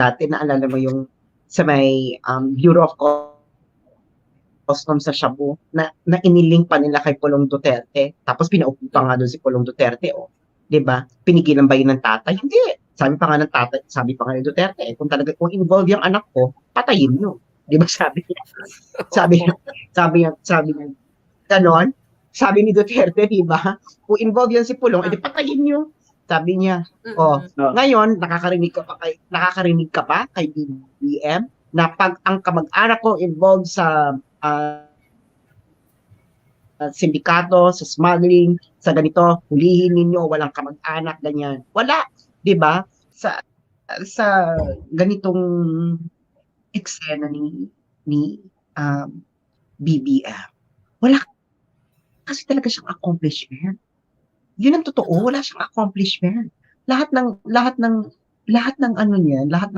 dati naalala mo yung sa may Bureau of Customs sa Shabu na iniling pa nila kay Pulong Duterte. Tapos pinaupo pa nga doon si Pulong Duterte, oh. 'Di ba? Pinigilan ba yun ng tatay? Hindi. Sabi pa nga ng tatay, sabi pa nga ni Duterte, kung involved yung anak ko, patayin nyo. 'Di ba sabi niya? Sabi niya, ganon. Sabi ni Duterte, 'di ba? Kung involved yan si Pulong, edi patayin nyo. Sabi niya, ngayon nakakarinig ka pa kay BBM na pag ang kamag-anak ko involved sa sindikato, sa smuggling, sa ganito, hulihin ninyo, walang kamag-anak, ganyan. Wala, 'di ba? Sa ganitong eksena ni BBM. Wala kasi talaga siyang accomplishment. Yun ang totoo, wala siyang accomplishment. Lahat ng ano niyan, lahat